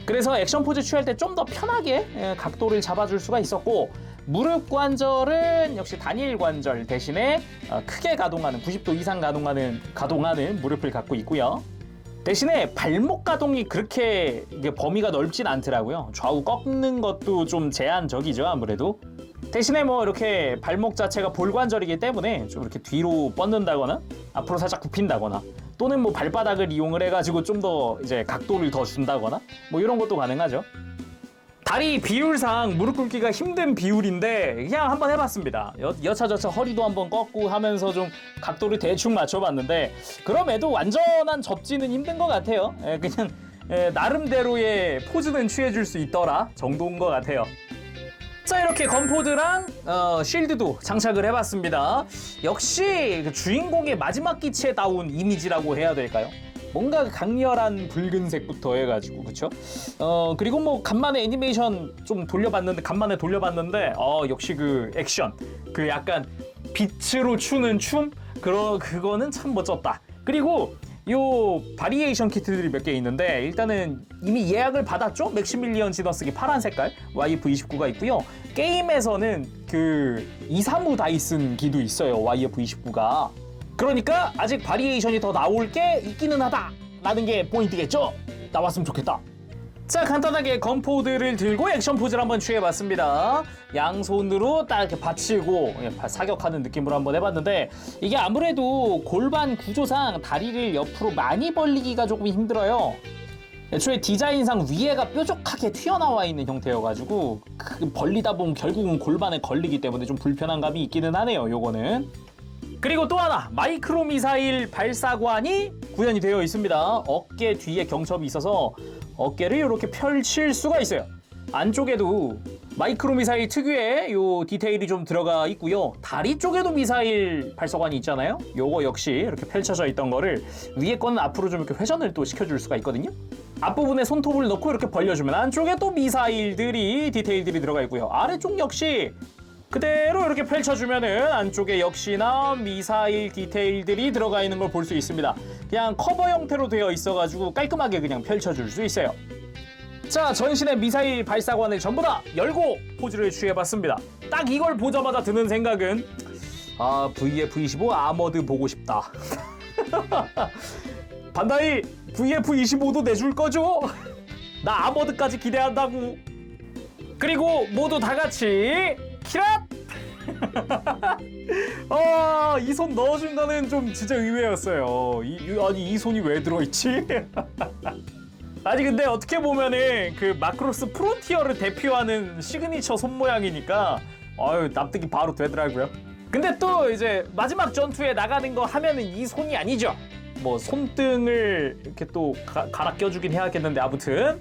그래서 액션 포즈 취할 때 좀 더 편하게 각도를 잡아줄 수가 있었고, 무릎 관절은 역시 단일 관절 대신에 크게 가동하는 90도 이상 가동하는 무릎을 갖고 있고요. 대신에 발목 가동이 그렇게 범위가 넓진 않더라고요. 좌우 꺾는 것도 좀 제한적이죠, 아무래도. 대신에 뭐 이렇게 발목 자체가 볼관절이기 때문에 좀 이렇게 뒤로 뻗는다거나 앞으로 살짝 굽힌다거나 또는 뭐 발바닥을 이용을 해가지고 좀 더 이제 각도를 더 준다거나 뭐 이런 것도 가능하죠. 다리 비율상 무릎 꿇기가 힘든 비율인데 그냥 한번 해봤습니다. 여차저차 허리도 한번 꺾고 하면서 좀 각도를 대충 맞춰봤는데 그럼에도 완전한 접지는 힘든 것 같아요. 그냥 나름대로의 포즈는 취해줄 수 있더라 정도인 것 같아요. 자, 이렇게 건포드랑 쉴드도 장착을 해봤습니다. 역시 그 주인공의 마지막 기체에 나온 이미지라고 해야 될까요? 뭔가 강렬한 붉은색부터 해가지고 그쵸? 그리고 뭐 간만에 애니메이션 좀 간만에 돌려봤는데 역시 그 액션 그 약간 빛으로 추는 춤 그거는 참 멋졌다. 그리고 요 바리에이션 키트들이 몇 개 있는데 일단은 이미 예약을 받았죠? 맥시밀리언 지너스기 파란 색깔 YF29가 있고요. 게임에서는 그 이사무 다이슨 기도 있어요. YF29가. 그러니까 아직 바리에이션이 더 나올 게 있기는 하다 라는 게 포인트겠죠? 나왔으면 좋겠다. 자, 간단하게 건포드를 들고 액션 포즈를 한번 취해봤습니다. 양손으로 딱 이렇게 받치고 사격하는 느낌으로 한번 해봤는데 이게 아무래도 골반 구조상 다리를 옆으로 많이 벌리기가 조금 힘들어요. 애초에 디자인상 위에가 뾰족하게 튀어나와 있는 형태여가지고 벌리다 보면 결국은 골반에 걸리기 때문에 좀 불편한 감이 있기는 하네요, 요거는. 그리고 또 하나, 마이크로 미사일 발사관이 구현이 되어 있습니다. 어깨 뒤에 경첩이 있어서 어깨를 이렇게 펼칠 수가 있어요. 안쪽에도 마이크로 미사일 특유의 요 디테일이 좀 들어가 있고요. 다리 쪽에도 미사일 발사관이 있잖아요. 요거 역시 이렇게 펼쳐져 있던 거를 위에 거는 앞으로 좀 이렇게 회전을 또 시켜줄 수가 있거든요. 앞부분에 손톱을 넣고 이렇게 벌려주면 안쪽에 또 미사일들이 디테일들이 들어가 있고요. 아래쪽 역시 그대로 이렇게 펼쳐주면은 안쪽에 역시나 미사일 디테일들이 들어가 있는 걸 볼 수 있습니다. 그냥 커버 형태로 되어 있어가지고 깔끔하게 그냥 펼쳐줄 수 있어요. 자, 전신의 미사일 발사관을 전부 다 열고 포즈를 취해봤습니다. 딱 이걸 보자마자 드는 생각은 VF-25 아머드 보고 싶다. 반다이 VF-25도 내줄 거죠? 나 아머드까지 기대한다고. 그리고 모두 다 같이 키랏! 이 손 넣어준 거는 좀 진짜 의외였어요. 아니 이 손이 왜 들어있지? 아니 근데 어떻게 보면은 그 마크로스 프론티어를 대표하는 시그니처 손 모양이니까 납득이 바로 되더라고요. 근데 또 이제 마지막 전투에 나가는 거 하면은 이 손이 아니죠. 뭐 손등을 이렇게 또 갈아 껴주긴 해야겠는데 아무튼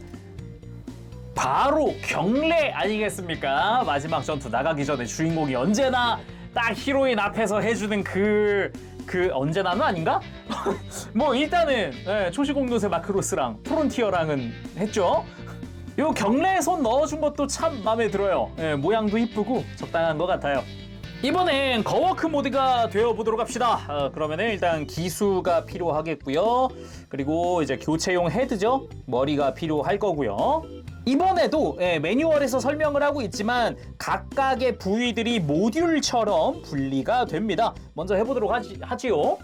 바로 경례 아니겠습니까? 마지막 전투 나가기 전에 주인공이 언제나 딱 히로인 앞에서 해주는 그 언제나는 아닌가? 뭐 일단은 초시공도세 마크로스랑 프론티어랑은 했죠. 요 경례에 손 넣어준 것도 참 마음에 들어요. 모양도 이쁘고 적당한 것 같아요. 이번엔 거워크 모드가 되어보도록 합시다. 그러면은 일단 기수가 필요하겠고요. 그리고 이제 교체용 헤드죠. 머리가 필요할 거고요. 이번에도 매뉴얼에서 설명을 하고 있지만 각각의 부위들이 모듈처럼 분리가 됩니다. 먼저 해보도록 하지요.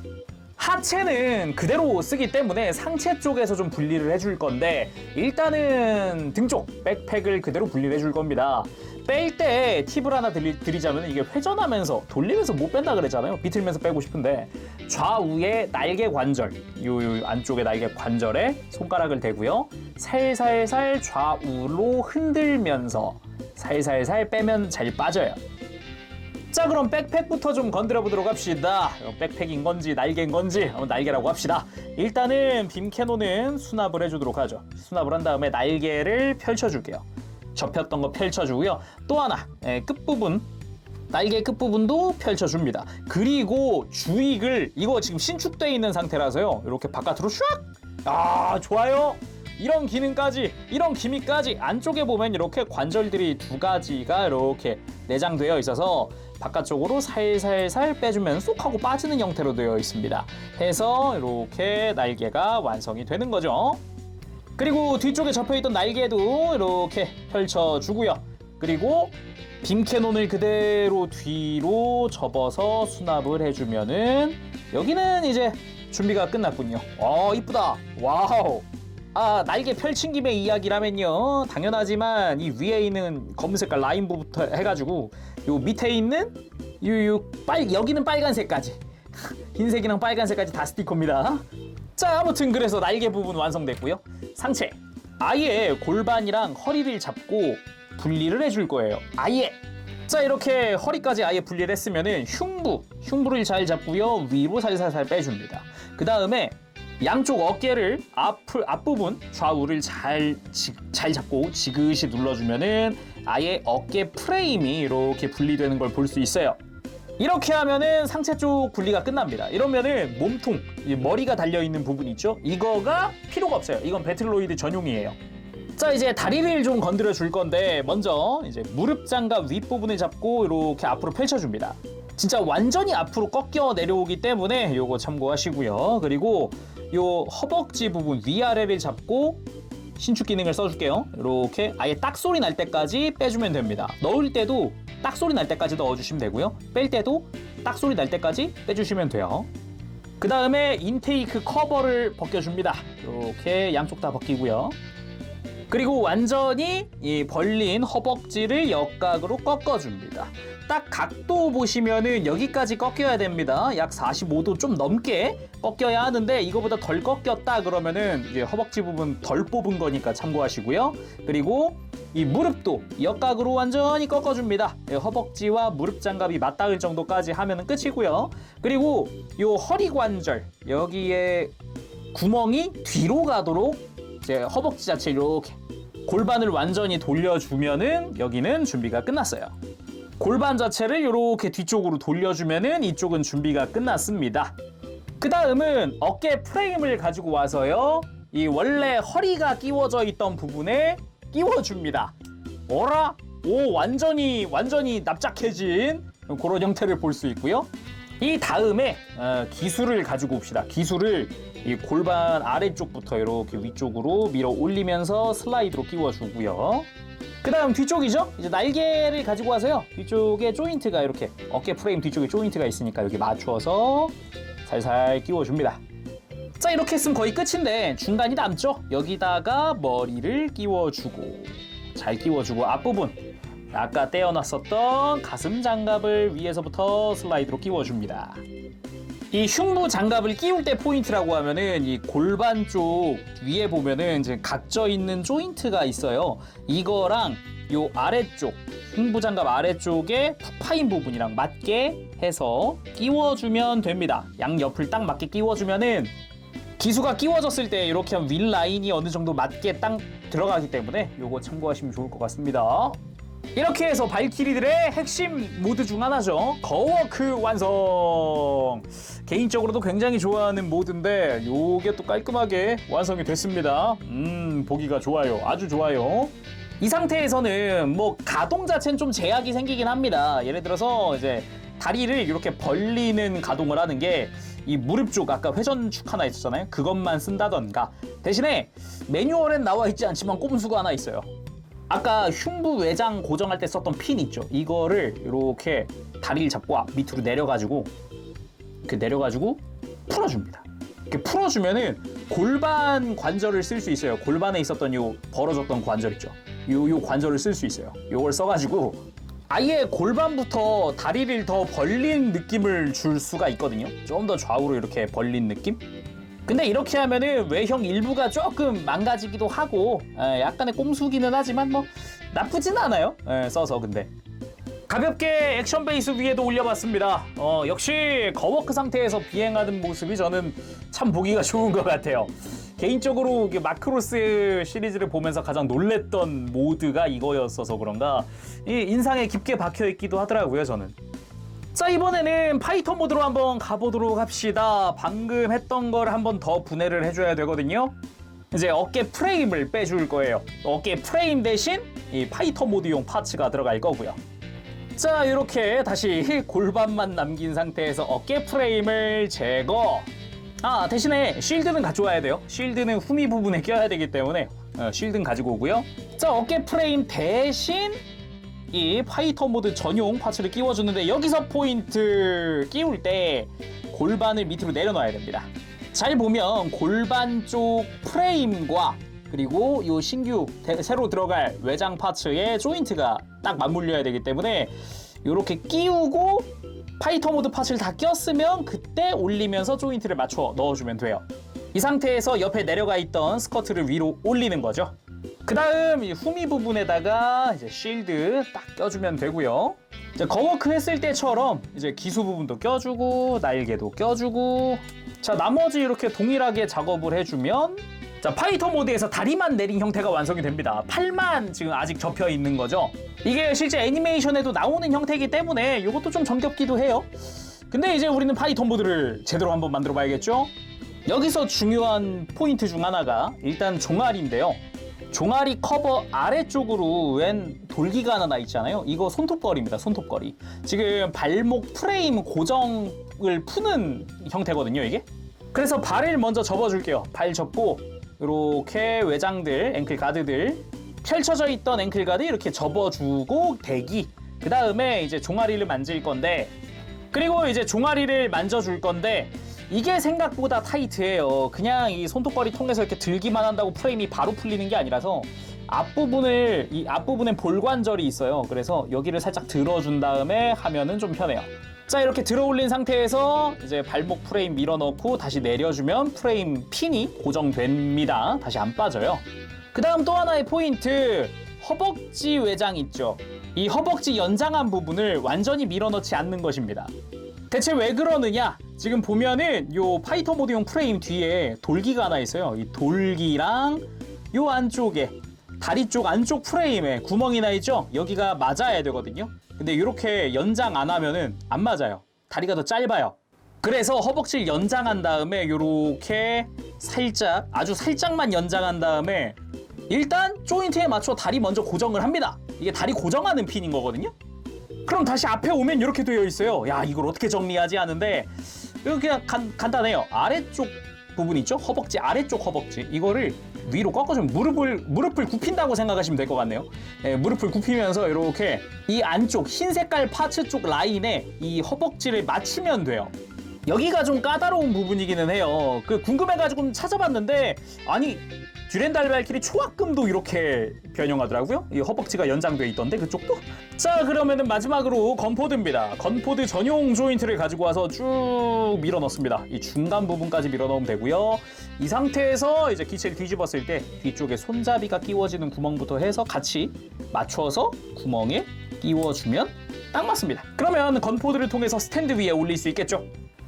하체는 그대로 쓰기 때문에 상체 쪽에서 좀 분리를 해줄 건데 일단은 등 쪽 백팩을 그대로 분리를 해줄 겁니다. 뺄 때 팁을 하나 드리자면 이게 회전하면서 돌리면서 못 뺀다 그랬잖아요. 비틀면서 빼고 싶은데 좌우의 날개 관절, 요 안쪽에 날개 관절에 손가락을 대고요. 살살살 좌우로 흔들면서 살살살 빼면 잘 빠져요. 자, 그럼 백팩부터 좀 건드려 보도록 합시다. 백팩인 건지 날개인 건지 한번 날개라고 합시다. 일단은 빔캐논은 수납을 해주도록 하죠. 수납을 한 다음에 날개를 펼쳐줄게요. 접혔던 거 펼쳐주고요. 또 하나 끝부분, 날개 끝부분도 펼쳐줍니다. 그리고 주익을 이거 지금 신축되어 있는 상태라서요. 이렇게 바깥으로 슉! 좋아요. 이런 기능까지, 이런 기미까지 안쪽에 보면 이렇게 관절들이 두 가지가 이렇게 내장되어 있어서 바깥쪽으로 살살살 빼주면 쏙 하고 빠지는 형태로 되어 있습니다. 해서 이렇게 날개가 완성이 되는 거죠. 그리고 뒤쪽에 접혀있던 날개도 이렇게 펼쳐주고요. 그리고 빔캐논을 그대로 뒤로 접어서 수납을 해주면은 여기는 이제 준비가 끝났군요. 이쁘다. 와우. 날개 펼친 김에 이야기라면요. 당연하지만 이 위에 있는 검은 색깔 라인부부터 해가지고 요 밑에 있는 여기는 빨간색까지 흰색이랑 빨간색까지 다 스티커입니다. 자, 아무튼 그래서 날개 부분 완성됐고요. 상체 아예 골반이랑 허리를 잡고 분리를 해줄 거예요. 아예. 자, 이렇게 허리까지 아예 분리를 했으면은 흉부를 잘 잡고요. 위로 살살살 빼줍니다. 그 다음에 양쪽 어깨를 앞부분 좌우를 잘 잡고 지그시 눌러주면은 아예 어깨 프레임이 이렇게 분리되는 걸 볼 수 있어요. 이렇게 하면은 상체 쪽 분리가 끝납니다. 이러면은 몸통, 머리가 달려있는 부분 있죠? 이거가 필요가 없어요. 이건 배틀로이드 전용이에요. 자, 이제 다리를 좀 건드려 줄 건데 먼저 이제 무릎 장갑 윗부분을 잡고 이렇게 앞으로 펼쳐줍니다. 진짜 완전히 앞으로 꺾여 내려오기 때문에 요거 참고하시고요. 그리고 요 허벅지 부분 위아래를 잡고 신축 기능을 써줄게요. 이렇게 아예 딱 소리 날 때까지 빼주면 됩니다. 넣을 때도 딱 소리 날 때까지 넣어주시면 되고요. 뺄 때도 딱 소리 날 때까지 빼주시면 돼요. 그 다음에 인테이크 커버를 벗겨줍니다. 이렇게 양쪽 다 벗기고요. 그리고 완전히 이 벌린 허벅지를 역각으로 꺾어줍니다. 딱 각도 보시면은 여기까지 꺾여야 됩니다. 약 45도 좀 넘게 꺾여야 하는데 이거보다 덜 꺾였다 그러면은 이제 허벅지 부분 덜 뽑은 거니까 참고하시고요. 그리고 이 무릎도 역각으로 완전히 꺾어줍니다. 허벅지와 무릎 장갑이 맞닿을 정도까지 하면은 끝이고요. 그리고 요 허리 관절 여기에 구멍이 뒤로 가도록 이제 허벅지 자체 이렇게 골반을 완전히 돌려주면은 여기는 준비가 끝났어요. 골반 자체를 이렇게 뒤쪽으로 돌려주면은 이쪽은 준비가 끝났습니다. 그 다음은 어깨 프레임을 가지고 와서요. 이 원래 허리가 끼워져 있던 부분에 끼워줍니다. 어라? 오, 완전히 납작해진 그런 형태를 볼 수 있고요. 이 다음에 기술을 가지고 옵시다. 기술을 이 골반 아래쪽부터 이렇게 위쪽으로 밀어 올리면서 슬라이드로 끼워주고요. 그 다음 뒤쪽이죠? 이제 날개를 가지고 와서요. 뒤쪽에 조인트가 이렇게 어깨 프레임 뒤쪽에 조인트가 있으니까 여기 맞춰서 살살 끼워줍니다. 자, 이렇게 했으면 거의 끝인데 중간이 남죠? 여기다가 머리를 끼워주고 잘 끼워주고 앞부분 아까 떼어놨었던 가슴 장갑을 위에서부터 슬라이드로 끼워줍니다. 이 흉부 장갑을 끼울 때 포인트라고 하면은 이 골반 쪽 위에 보면은 이제 각져 있는 조인트가 있어요. 이거랑 요 아래쪽 흉부 장갑 아래쪽에 푹 파인 부분이랑 맞게 해서 끼워주면 됩니다. 양 옆을 딱 맞게 끼워주면은 기수가 끼워졌을 때 이렇게 하면 윗 라인이 어느 정도 맞게 딱 들어가기 때문에 요거 참고하시면 좋을 것 같습니다. 이렇게 해서 발키리들의 핵심 모드 중 하나죠. 거워크 완성! 개인적으로도 굉장히 좋아하는 모드인데 요게 또 깔끔하게 완성이 됐습니다. 보기가 좋아요. 아주 좋아요. 이 상태에서는 뭐 가동 자체는 좀 제약이 생기긴 합니다. 예를 들어서 이제 다리를 이렇게 벌리는 가동을 하는 게 이 무릎 쪽 아까 회전축 하나 있었잖아요. 그것만 쓴다던가 대신에 매뉴얼엔 나와 있지 않지만 꼼수가 하나 있어요. 아까 흉부 외장 고정할 때 썼던 핀 있죠. 이거를 이렇게 다리를 잡고 밑으로 내려가지고 이렇게 내려가지고 풀어줍니다. 이렇게 풀어주면은 골반 관절을 쓸 수 있어요. 골반에 있었던 요 벌어졌던 관절 있죠. 요 관절을 쓸 수 있어요. 요걸 써가지고 아예 골반부터 다리를 더 벌린 느낌을 줄 수가 있거든요. 좀 더 좌우로 이렇게 벌린 느낌? 근데 이렇게 하면은 외형 일부가 조금 망가지기도 하고 약간의 꼼수기는 하지만 뭐 나쁘진 않아요. 써서 근데 가볍게 액션 베이스 위에도 올려봤습니다. 역시 거워크 상태에서 비행하는 모습이 저는 참 보기가 좋은 것 같아요. 개인적으로 마크로스 시리즈를 보면서 가장 놀랬던 모드가 이거였어서 그런가 이 인상에 깊게 박혀있기도 하더라고요, 저는. 자, 이번에는 파이터 모드로 한번 가보도록 합시다. 방금 했던 걸 한번 더 분해를 해줘야 되거든요. 이제 어깨 프레임을 빼줄 거예요. 어깨 프레임 대신 이 파이터 모드용 파츠가 들어갈 거고요. 자, 이렇게 다시 골반만 남긴 상태에서 어깨 프레임을 제거. 대신에 쉴드는 가져와야 돼요. 쉴드는 후미 부분에 껴야 되기 때문에 쉴드는 가지고 오고요. 자, 어깨 프레임 대신 이 파이터 모드 전용 파츠를 끼워주는데 여기서 포인트 끼울 때 골반을 밑으로 내려놔야 됩니다. 잘 보면 골반 쪽 프레임과 그리고 요 신규 새로 들어갈 외장 파츠의 조인트가 딱 맞물려야 되기 때문에 이렇게 끼우고 파이터 모드 파츠를 다 꼈으면 그때 올리면서 조인트를 맞춰 넣어주면 돼요. 이 상태에서 옆에 내려가 있던 스커트를 위로 올리는 거죠. 그 다음 이 후미 부분에다가 이제 실드 딱 껴주면 되고요. 이제 거워크 했을 때처럼 이제 기수 부분도 껴주고 날개도 껴주고, 자 나머지 이렇게 동일하게 작업을 해주면, 자 파이터 모드에서 다리만 내린 형태가 완성이 됩니다. 팔만 지금 아직 접혀 있는 거죠. 이게 실제 애니메이션에도 나오는 형태이기 때문에 이것도 좀 정겹기도 해요. 근데 이제 우리는 파이터 모드를 제대로 한번 만들어 봐야겠죠. 여기서 중요한 포인트 중 하나가 일단 종아리인데요. 종아리 커버 아래쪽으로 웬 돌기가 하나 있잖아요. 이거 손톱걸이입니다. 손톱걸이. 지금 발목 프레임 고정을 푸는 형태거든요, 이게. 그래서 발을 먼저 접어줄게요. 발 접고 이렇게 외장들, 앵클 가드들, 펼쳐져 있던 앵클 가드 이렇게 접어주고 대기. 그 다음에 이제 종아리를 만질 건데, 그리고 이제 종아리를 만져줄 건데, 이게 생각보다 타이트해요. 그냥 이 손톱걸이 통해서 이렇게 들기만 한다고 프레임이 바로 풀리는 게 아니라서 이 앞부분에 볼관절이 있어요. 그래서 여기를 살짝 들어준 다음에 하면은 좀 편해요. 자, 이렇게 들어 올린 상태에서 이제 발목 프레임 밀어넣고 다시 내려주면 프레임 핀이 고정됩니다. 다시 안 빠져요. 그 다음 또 하나의 포인트, 허벅지 외장 있죠. 이 허벅지 연장한 부분을 완전히 밀어넣지 않는 것입니다. 대체 왜 그러느냐? 지금 보면은 요 파이터 모드용 프레임 뒤에 돌기가 하나 있어요. 이 돌기랑 요 안쪽에 다리 쪽 안쪽 프레임에 구멍이 나 있죠? 여기가 맞아야 되거든요. 근데 이렇게 연장 안 하면은 안 맞아요. 다리가 더 짧아요. 그래서 허벅지를 연장한 다음에 요렇게 살짝, 아주 살짝만 연장한 다음에 일단 조인트에 맞춰 다리 먼저 고정을 합니다. 이게 다리 고정하는 핀인 거거든요. 그럼 다시 앞에 오면 이렇게 되어 있어요. 야, 이걸 어떻게 정리하지 하는데, 이거 그냥 간단해요. 아래쪽 부분 있죠? 허벅지, 아래쪽 허벅지. 이거를 위로 꺾어주면 무릎을 굽힌다고 생각하시면 될 것 같네요. 네, 무릎을 굽히면서 이렇게 이 안쪽 흰 색깔 파츠 쪽 라인에 이 허벅지를 맞추면 돼요. 여기가 좀 까다로운 부분이기는 해요. 궁금해가지고 찾아봤는데, 아니 듀렌달 발키리 초합금도 이렇게 변형하더라고요. 이 허벅지가 연장돼 있던데 그쪽도. 자, 그러면은 마지막으로 건포드입니다. 건포드 전용 조인트를 가지고 와서 쭉 밀어 넣습니다. 이 중간 부분까지 밀어 넣으면 되고요. 이 상태에서 이제 기체를 뒤집었을 때 뒤쪽에 손잡이가 끼워지는 구멍부터 해서 같이 맞춰서 구멍에 끼워주면 딱 맞습니다. 그러면 건포드를 통해서 스탠드 위에 올릴 수 있겠죠.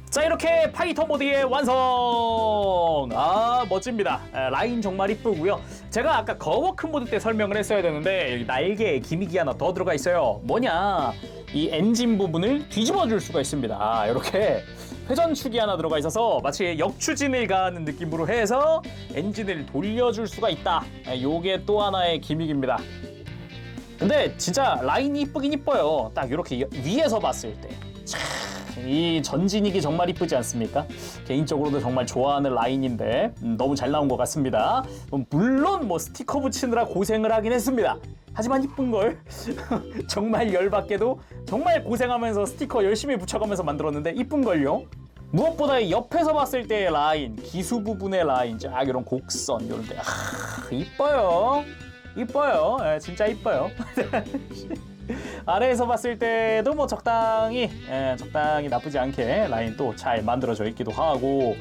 자, 이렇게 파이터 모드의 완성! 아, 멋집니다. 라인 정말 이쁘고요. 제가 아까 거워크 모드 때 설명을 했어야 되는데 여기 날개에 기믹이 하나 더 들어가 있어요. 뭐냐? 이 엔진 부분을 뒤집어 줄 수가 있습니다. 이렇게 회전축이 하나 들어가 있어서 마치 역추진을 가하는 느낌으로 해서 엔진을 돌려줄 수가 있다. 요게 또 하나의 기믹입니다. 근데 진짜 라인이 이쁘긴 이뻐요. 딱 이렇게 위에서 봤을 때. 이 전진익이 정말 이쁘지 않습니까? 개인적으로도 정말 좋아하는 라인인데 너무 잘 나온 것 같습니다. 물론 뭐 스티커 붙이느라 고생을 하긴 했습니다. 하지만 이쁜걸. 정말 열받게도 정말 고생하면서 스티커 열심히 붙여가면서 만들었는데 이쁜걸요. 무엇보다 옆에서 봤을 때의 라인, 기수 부분의 라인, 쫙 이런 곡선 이런 데 이뻐요. 이뻐요. 진짜 이뻐요. 아래에서 봤을 때도 뭐 적당히 나쁘지 않게 라인 또 잘 만들어져 있기도 하고,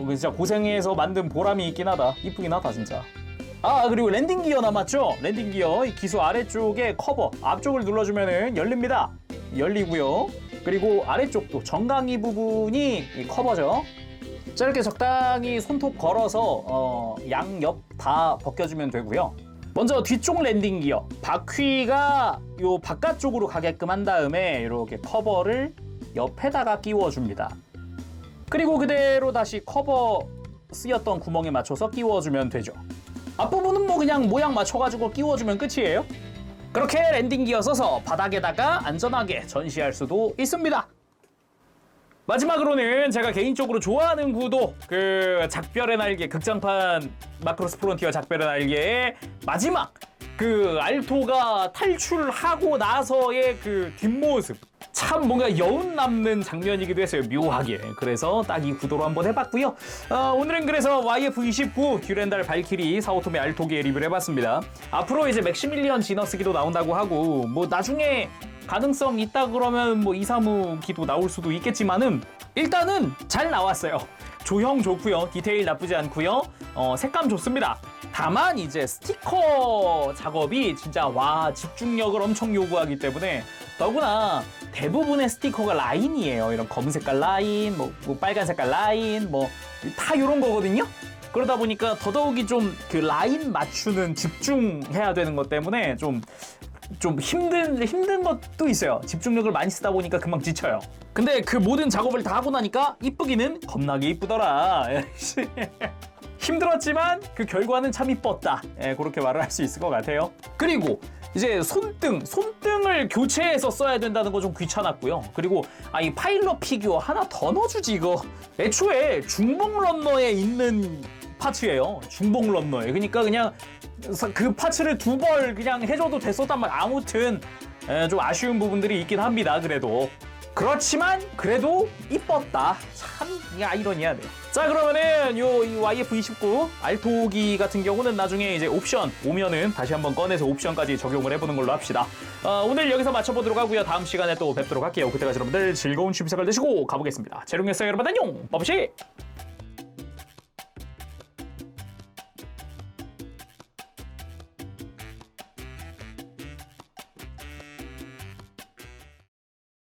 진짜 고생해서 만든 보람이 있긴 하다. 이쁘긴 하다 진짜. 아, 그리고 랜딩 기어 남았죠? 랜딩 기어 이 기수 아래쪽에 커버 앞쪽을 눌러주면은 열립니다. 열리고요. 그리고 아래쪽도 정강이 부분이 이 커버죠. 자, 이렇게 적당히 손톱 걸어서 양옆 다 벗겨주면 되고요. 먼저 뒤쪽 랜딩 기어 바퀴가 요 바깥쪽으로 가게끔 한 다음에 이렇게 커버를 옆에다가 끼워줍니다. 그리고 그대로 다시 커버 쓰였던 구멍에 맞춰서 끼워주면 되죠. 앞부분은 뭐 그냥 모양 맞춰가지고 끼워주면 끝이에요. 그렇게 랜딩 기어 써서 바닥에다가 안전하게 전시할 수도 있습니다. 마지막으로는 제가 개인적으로 좋아하는 구도, 작별의 날개, 극장판 마크로스 프론티어 작별의 날개의 마지막 알토가 탈출하고 나서의 뒷모습. 참 뭔가 여운 남는 장면이기도 했어요. 묘하게. 그래서 딱 이 구도로 한번 해봤고요. 오늘은 그래서 YF-29 듀렌달 발키리 사오토메 알토기에 리뷰를 해봤습니다. 앞으로 이제 맥시밀리언 지너스기도 나온다고 하고 뭐 나중에 가능성 있다 그러면 뭐 235기도 나올 수도 있겠지만은 일단은 잘 나왔어요. 조형 좋고요. 디테일 나쁘지 않고요. 색감 좋습니다. 다만 이제 스티커 작업이 진짜 와 집중력을 엄청 요구하기 때문에 더구나 대부분의 스티커가 라인이에요. 이런 검은 색깔 라인, 뭐 빨간 색깔 라인, 뭐 다 이런 거거든요. 그러다 보니까 더더욱이 좀 그 라인 맞추는 집중해야 되는 것 때문에 좀 힘든 것도 있어요. 집중력을 많이 쓰다 보니까 금방 지쳐요. 근데 그 모든 작업을 다 하고 나니까 이쁘기는 겁나게 이쁘더라. 힘들었지만 그 결과는 참 이뻤다. 그렇게 말을 할 수 있을 것 같아요. 그리고 이제 손등을 교체해서 써야 된다는 거 좀 귀찮았고요. 그리고 이 파일럿 피규어 하나 더 넣어주지 이거. 애초에 중복 런너에 있는 파츠예요. 중복 런너에. 그러니까 그냥 그 파츠를 2벌 그냥 해줘도 됐었단 말. 아무튼 좀 아쉬운 부분들이 있긴 합니다. 그렇지만 그래도 이뻤다. 참 아이러니하네. 자 그러면은 이 YF-29 알토기 같은 경우는 나중에 이제 옵션 오면은 다시 한번 꺼내서 옵션까지 적용을 해보는 걸로 합시다. 오늘 여기서 마쳐보도록 하고요. 다음 시간에 또 뵙도록 할게요. 그때까지 여러분들 즐거운 취미생활 되시고 가보겠습니다. 재롱했어요 여러분 안녕. 버브시.